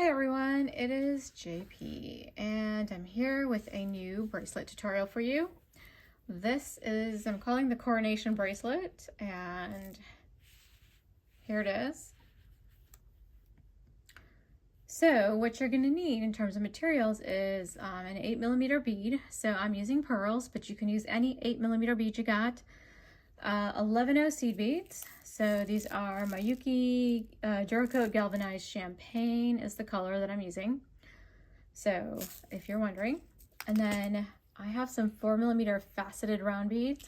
Hey everyone, it is JP and I'm here with a new bracelet tutorial for you. This is, I'm calling the Coronation Bracelet, and here it is. So what you're going to need in terms of materials is an 8mm bead. So I'm using pearls, but you can use any 8mm bead you got. 11 seed beads. So these are Miyuki Duracoat Galvanized Champaign is the color that I'm using. So if you're wondering. And then I have some 4mm faceted round beads.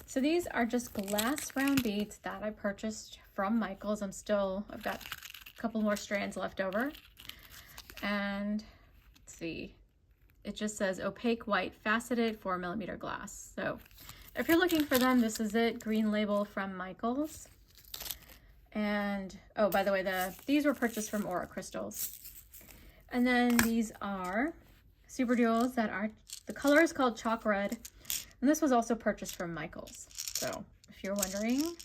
So these are just glass round beads that I purchased from Michael's. I've got a couple more strands left over. And let's see, it just says opaque white faceted 4mm glass. So if you're looking for them, this is it. Green label from Michael's. And oh, by the way, these were purchased from Aura Crystals. And then these are superduos that are, the color is called chalk red. And this was also purchased from Michael's. So if you're wondering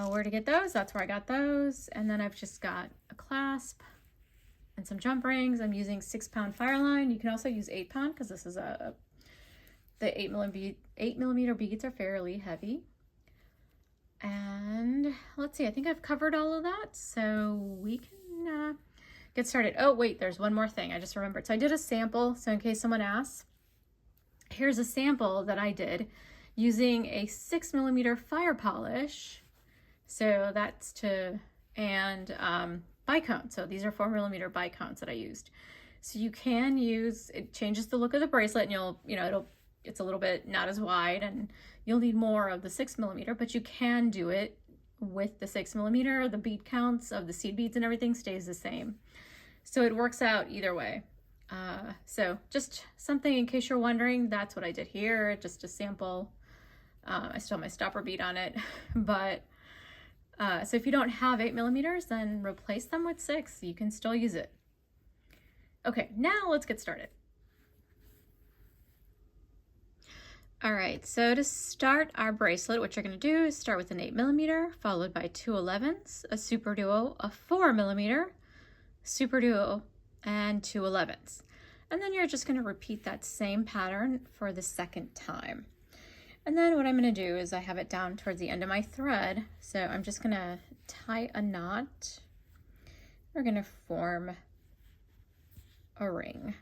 where to get those, that's where I got those. And then I've just got a clasp and some jump rings. I'm using 6-pound Fireline. You can also use 8-pound because this is the 8mm beads are fairly heavy. And let's see, I think I've covered all of that, so we can get started. Oh wait, there's one more thing I just remembered. So I did a sample, so in case someone asks, here's a sample that I did using a 6mm fire polish. So that's and bicone. So these are 4mm bicones that I used. So you can use, it changes the look of the bracelet, and it's a little bit not as wide, and you'll need more of the 6mm, but you can do it with the 6mm. The bead counts of the seed beads and everything stays the same. So it works out either way. So just something in case you're wondering, that's what I did here, just a sample. I still have my stopper bead on it, but so if you don't have 8mm, then replace them with 6. You can still use it. Okay, now let's get started. All right, so to start our bracelet, what you're going to do is start with an 8mm, followed by 2 11s, a superduo, a 4mm, superduo, and 2 11s. And then you're just going to repeat that same pattern for the second time. And then what I'm going to do is I have it down towards the end of my thread, so I'm just going to tie a knot. We're going to form a ring.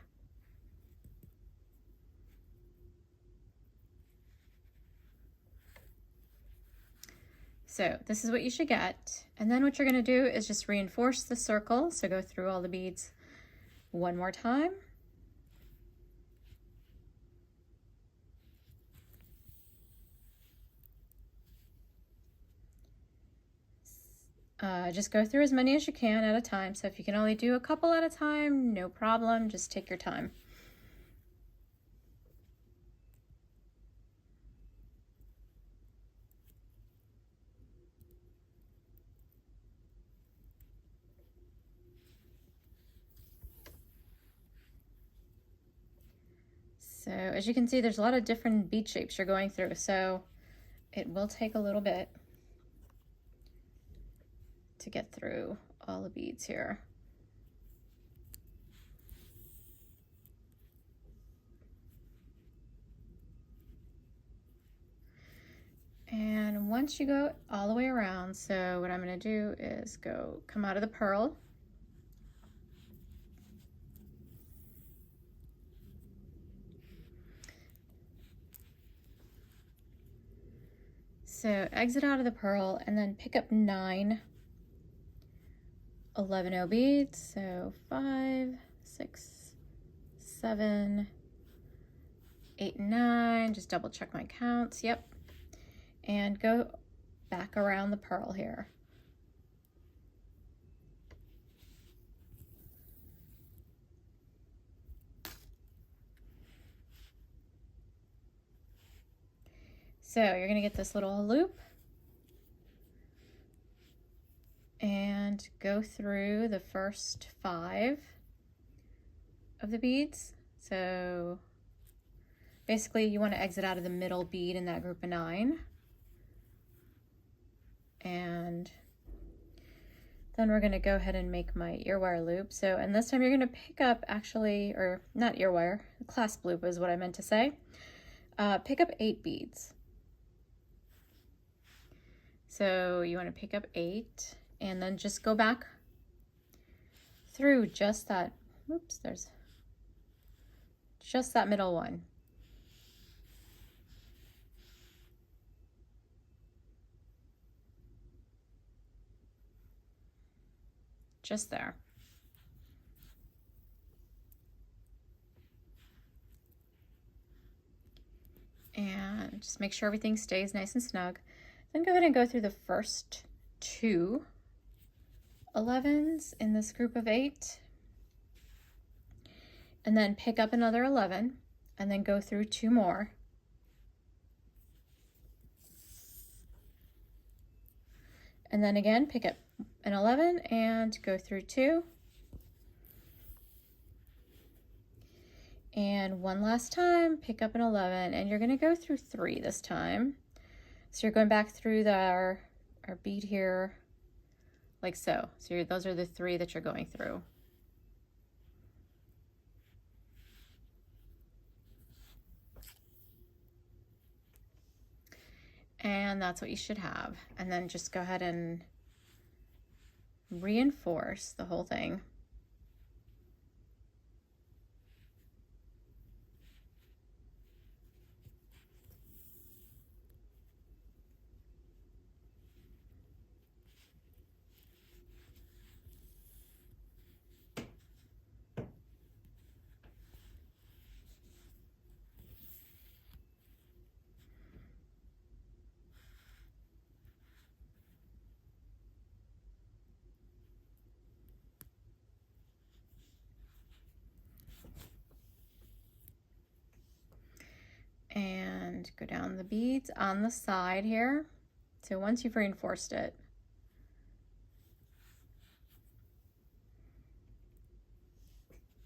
So this is what you should get. And then what you're going to do is just reinforce the circle. So go through all the beads one more time. Just go through as many as you can at a time. So if you can only do a couple at a time, no problem. Just take your time. So as you can see, there's a lot of different bead shapes you're going through, so it will take a little bit to get through all the beads here. And once you go all the way around, so what I'm going to do is come out of the pearl. So exit out of the pearl and then pick up 9 11 beads. So 5, 6, 7, 8, and 9. Just double check my counts. Yep. And go back around the pearl here. So you're going to get this little loop and go through the first 5 of the beads. So basically you want to exit out of the middle bead in that group of 9. And Then we're going to go ahead and make my ear wire loop. So, and this time you're going to pick up actually, or not ear wire, clasp loop is what I meant to say. Pick up 8 beads. So you want to pick up 8 and then just go back through just that, oops, there's just that middle one. Just there. And just make sure everything stays nice and snug. Then go ahead and go through the first 2 11s in this group of 8. And then pick up another 11 and then go through 2 more. And then again, pick up an 11 and go through 2. And one last time, pick up an 11, and you're going to go through 3 this time. So you're going back through our bead here, like so. So those are the 3 that you're going through. And that's what you should have. And then just go ahead and reinforce the whole thing. And go down the beads on the side here. So once you've reinforced it,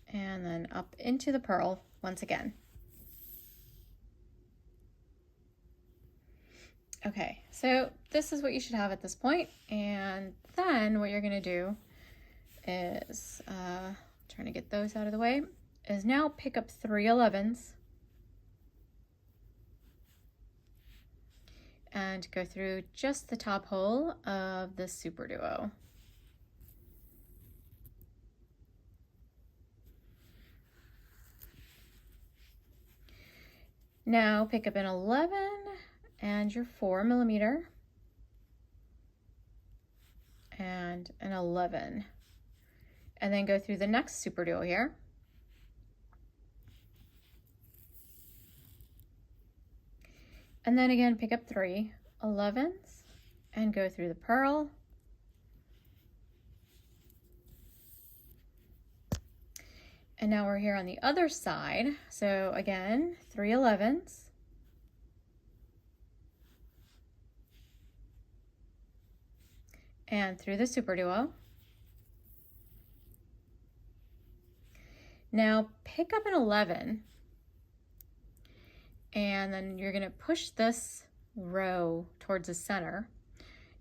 and then up into the pearl once again. Okay, so this is what you should have at this point. And then what you're going to do is, trying to get those out of the way, is now pick up 3 11s. And go through just the top hole of the superduo. Now pick up an 11 and your 4 millimeter and an 11, and then go through the next superduo here. And then again, pick up 3 11s and go through the pearl. And now we're here on the other side. So again, 3 11s. And through the superduo. Now pick up an 11. And then you're going to push this row towards the center.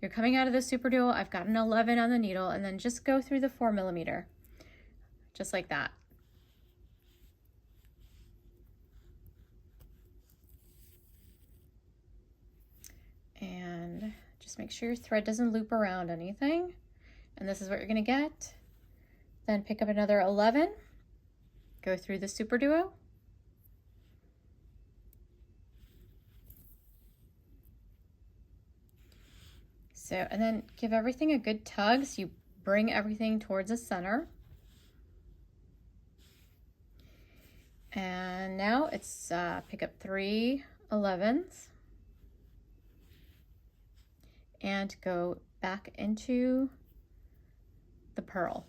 You're coming out of the superduo. I've got an 11 on the needle, and then just go through the 4 millimeter, just like that. And just make sure your thread doesn't loop around anything. And this is what you're going to get. Then pick up another 11, go through the superduo. So, and then give everything a good tug so you bring everything towards the center. And now it's pick up 3 11s and go back into the pearl.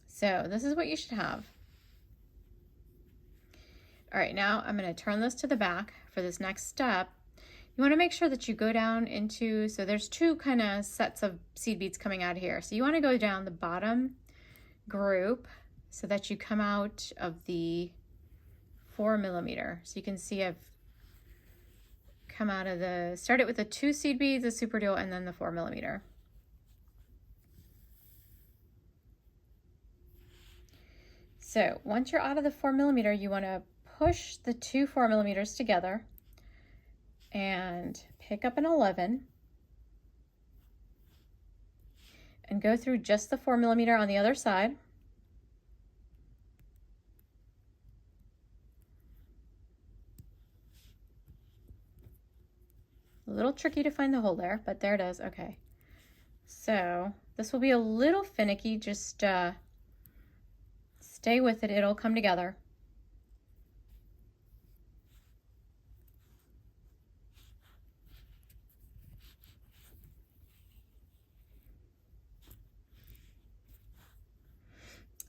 So this is what you should have. All right, now I'm going to turn this to the back for this next step. You want to make sure that you go down into, so there's 2 kind of sets of seed beads coming out here. So you want to go down the bottom group so that you come out of the 4 millimeter. So you can see I've come out of started with the 2 seed beads, the superduo, and then the 4 millimeter. So once you're out of the 4 millimeter, you want to push the 2 4 millimeters together and pick up an 11 and go through just the 4 millimeter on the other side. A little tricky to find the hole there, but there it is. Okay. So this will be a little finicky, just stay with it, it'll come together.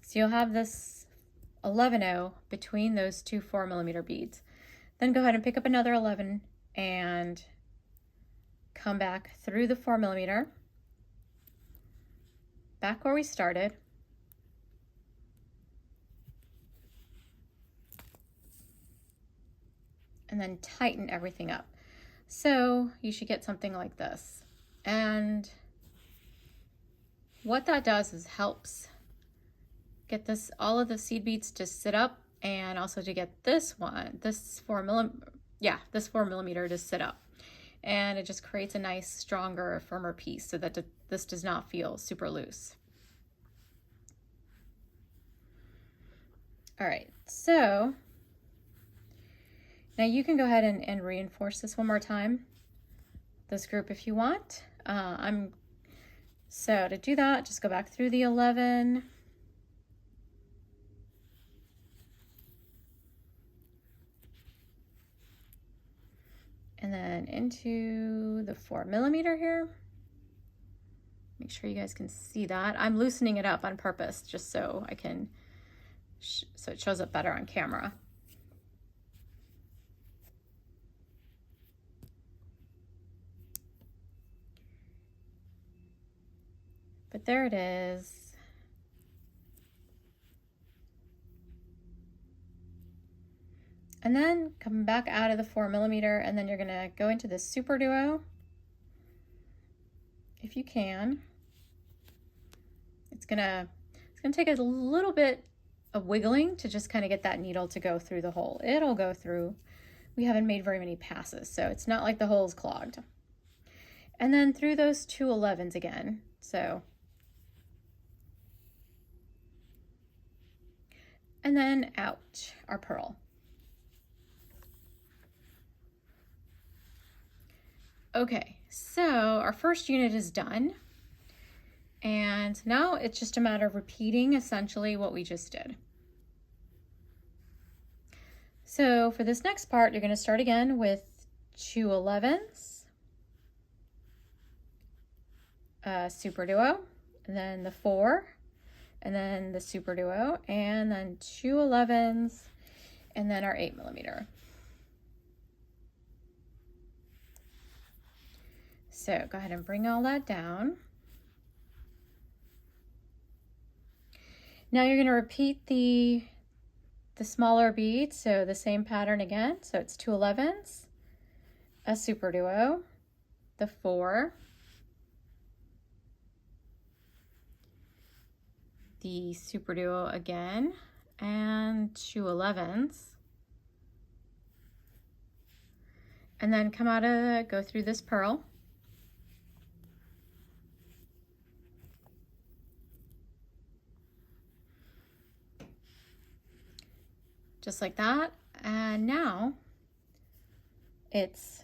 So you'll have this 11-0 between those 2 4 millimeter beads. Then go ahead and pick up another 11 and come back through the 4 millimeter, back where we started. And then tighten everything up. So you should get something like this. And what that does is helps get all of the seed beads to sit up, and also to get this 4 millimeter to sit up. And it just creates a nice, stronger, firmer piece so that this does not feel super loose. All right, so now you can go ahead and reinforce this one more time, this group, if you want. So to do that, just go back through the 11. And then into the 4 millimeter here. Make sure you guys can see that. I'm loosening it up on purpose just so I can, so it shows up better on camera. But there it is. And then come back out of the 4 millimeter, and then you're gonna go into the superduo, if you can. It's gonna take a little bit of wiggling to just kind of get that needle to go through the hole. It'll go through. We haven't made very many passes, so it's not like the hole's clogged. And then through those 2 11s again. So, and then out our pearl. Okay, so our first unit is done. And now it's just a matter of repeating essentially what we just did. So for this next part, you're going to start again with 2 11s, superduo, and then the 4, and then the superduo, and then 2 11s, and then our 8 millimeter. So go ahead and bring all that down. Now you're going to repeat the smaller bead, so the same pattern again. So it's 2 11s, a superduo, the 4, the superduo again, and 2 11s. And then come out of, go through this pearl. Just like that. And now it's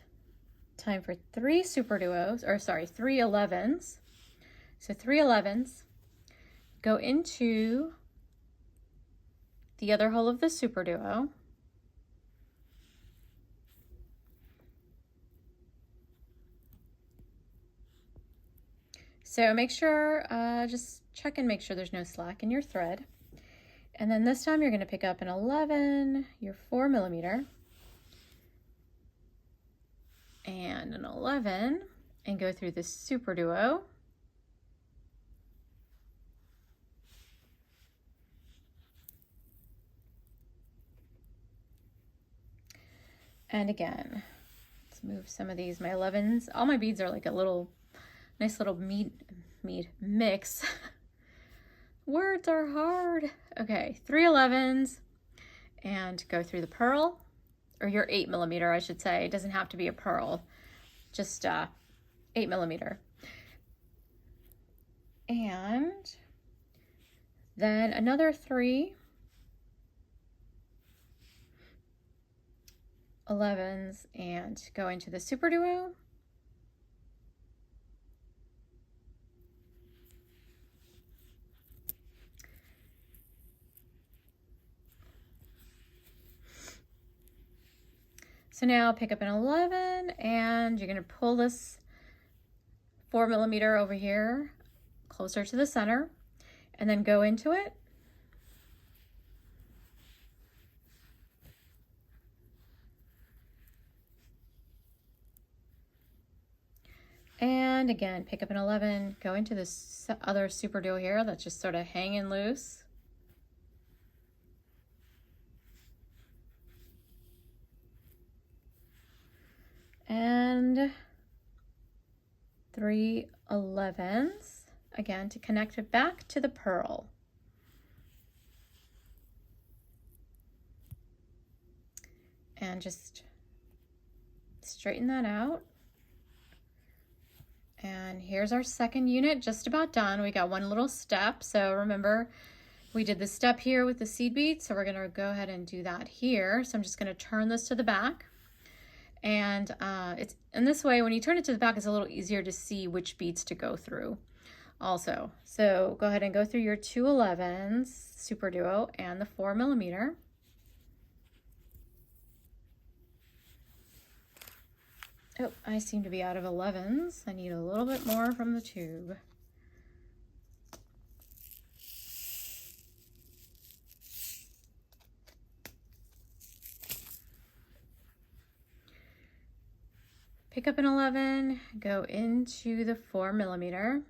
time for 3 superduos, or sorry, 3 11s. So 3 11s, go into the other hole of the superduo. So make sure, just check and make sure there's no slack in your thread. And then this time you're going to pick up an 11, your 4 millimeter, and an 11, and go through the superduo. And again, let's move some of these, my 11s. All my beads are like a little, nice little meat mix. Words are hard. Okay, 3 11s and go through the pearl, or your 8mm, I should say. It doesn't have to be a pearl, just 8mm. And then another 3 11s and go into the superduo. So now pick up an 11 and you're going to pull this 4mm over here closer to the center and then go into it. And again, pick up an 11, go into this other superduo here that's just sort of hanging loose. And 3 11s, again, to connect it back to the pearl. And just straighten that out. And here's our second unit, just about done. We got one little step. So remember, we did the step here with the seed beads. So we're gonna go ahead and do that here. So I'm just gonna turn this to the back. And it's in this way, when you turn it to the back, it's a little easier to see which beads to go through also. So go ahead and go through your 2 11s, superduo, and the 4mm. Oh, I seem to be out of 11s. I need a little bit more from the tube. Pick up an 11, go into the 4mm.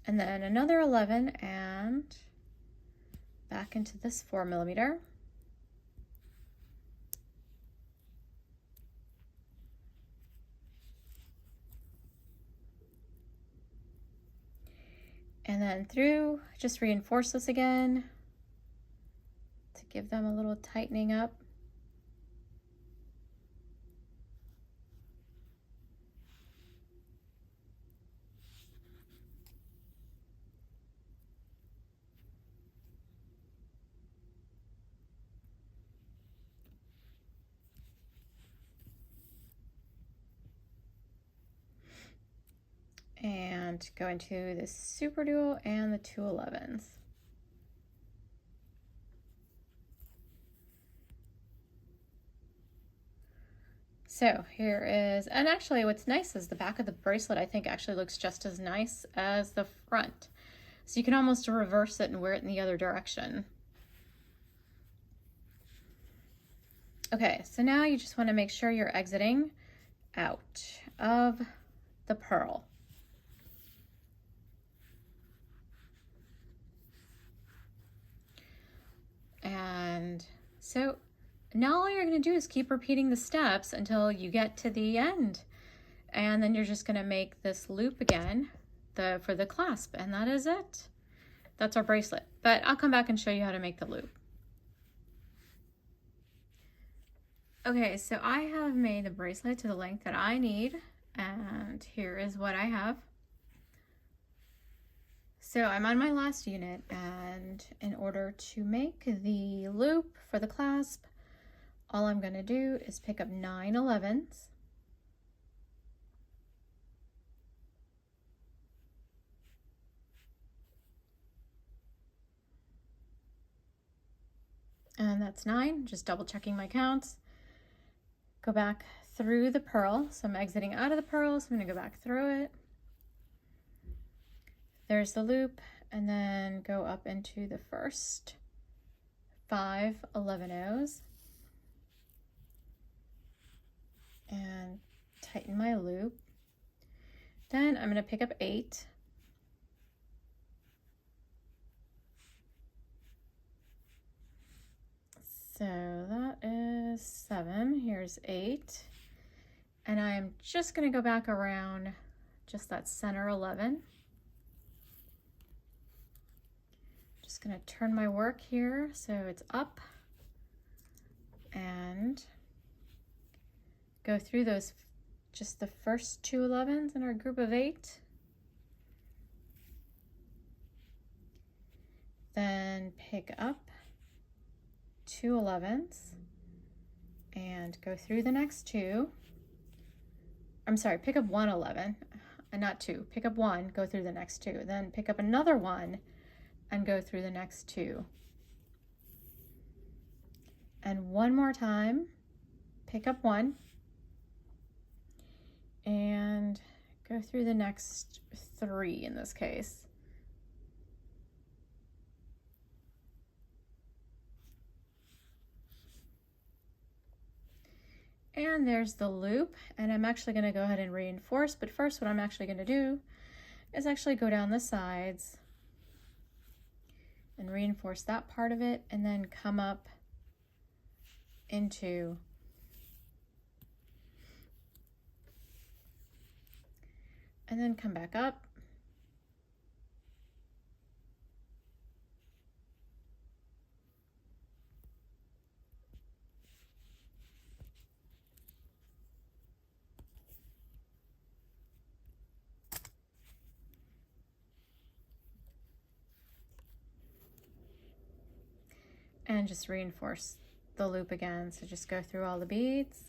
And then another 11 and back into this 4mm. And then through, just reinforce this again to give them a little tightening up. And go into this superduo and the 2 11s. So here is, and actually what's nice is the back of the bracelet I think actually looks just as nice as the front. So you can almost reverse it and wear it in the other direction. Okay, so now you just want to make sure you're exiting out of the pearl. And so now all you're going to do is keep repeating the steps until you get to the end. And then you're just going to make this loop again for the clasp, and that is it. That's our bracelet, but I'll come back and show you how to make the loop. Okay, so I have made the bracelet to the length that I need, and here is what I have. So I'm on my last unit, and in order to make the loop for the clasp, all I'm going to do is pick up 9 11s. And that's 9, just double checking my counts. Go back through the pearl. So I'm exiting out of the pearl, so I'm going to go back through it. There's the loop, and then go up into the first 5 11/0s and tighten my loop. Then I'm going to pick up 8. So that is 7. Here's 8. And I'm just going to go back around just that center 11. Just going to turn my work here so it's up and go through those, just the first 2 11s in our group of 8. Then pick up 2 11s and go through the next 2. I'm sorry, pick up 1 11 and not 2. Pick up 1, go through the next 2. Then pick up another 1 and go through the next 2. And one more time, pick up 1 and go through the next 3 in this case. And there's the loop, and I'm actually going to go ahead and reinforce, but first what I'm actually going to do is actually go down the sides and reinforce that part of it, and then come up into and then come back up and just reinforce the loop again. So just go through all the beads.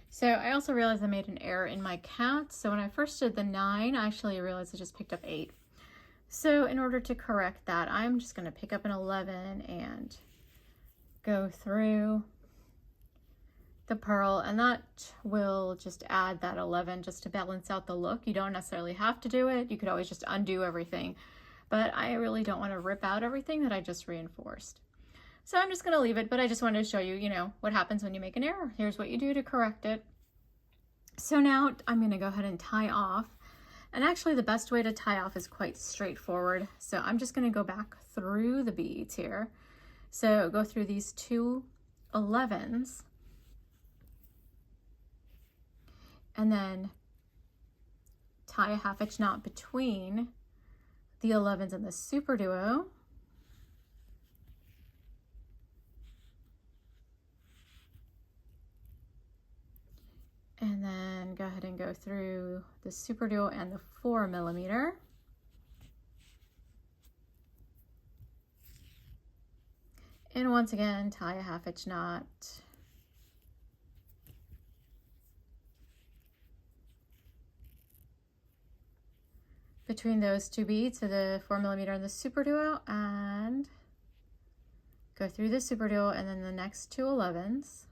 So I also realized I made an error in my count. So when I first did the 9, I actually realized I just picked up 8. So in order to correct that, I'm just going to pick up an 11 and go through the purl, and that will just add that 11 just to balance out the look. You don't necessarily have to do it. You could always just undo everything, but I really don't want to rip out everything that I just reinforced. So I'm just going to leave it, but I just wanted to show you, what happens when you make an error. Here's what you do to correct it. So now I'm going to go ahead and tie off. And actually the best way to tie off is quite straightforward. So I'm just going to go back through the beads here. So go through these 2 11s. And then tie a 1/2 inch knot between the 11s and the superduo. And then go ahead and go through the superduo and the 4 mm. And once again, tie a 1/2 inch knot between those 2 beads, so the 4 mm and the superduo, and go through the superduo and then the next 2 11s.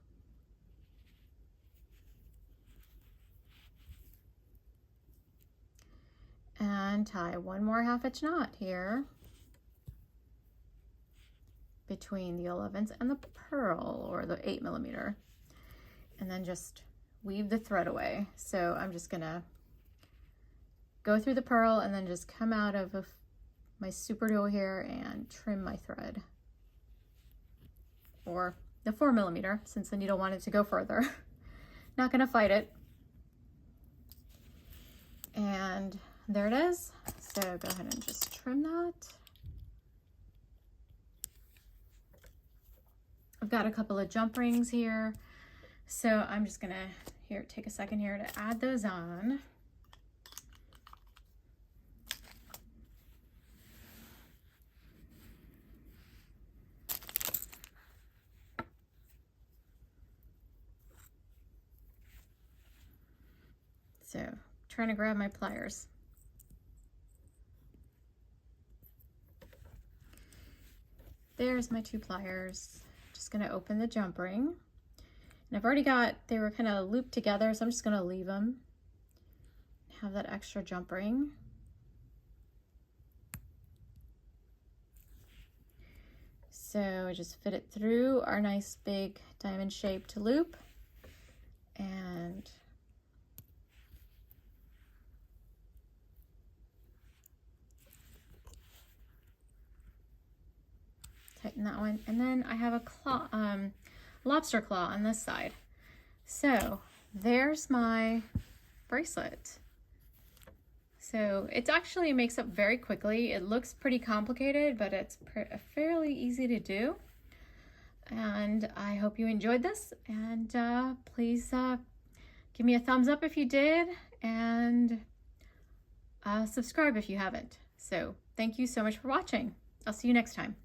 And tie one more 1/2 inch knot here between the 11s and the purl, or the 8 mm, and then just weave the thread away. So I'm just gonna go through the purl and then just come out of my superduo here and trim my thread, or the 4 mm, since the needle wanted to go further. Not gonna fight it. And there it is. So go ahead and just trim that. I've got a couple of jump rings here, so I'm just gonna, here, take a second here to add those on. So, trying to grab my pliers. There's my 2 pliers. Just gonna open the jump ring. And I've already got, they were kind of looped together, so I'm just gonna leave them. Have that extra jump ring. So I just fit it through our nice big diamond shaped loop and tighten that one, and then I have a claw, lobster claw on this side. So there's my bracelet. So it actually makes up very quickly. It looks pretty complicated, but it's fairly easy to do. And I hope you enjoyed this, and please give me a thumbs up if you did, and subscribe if you haven't. So thank you so much for watching. I'll see you next time.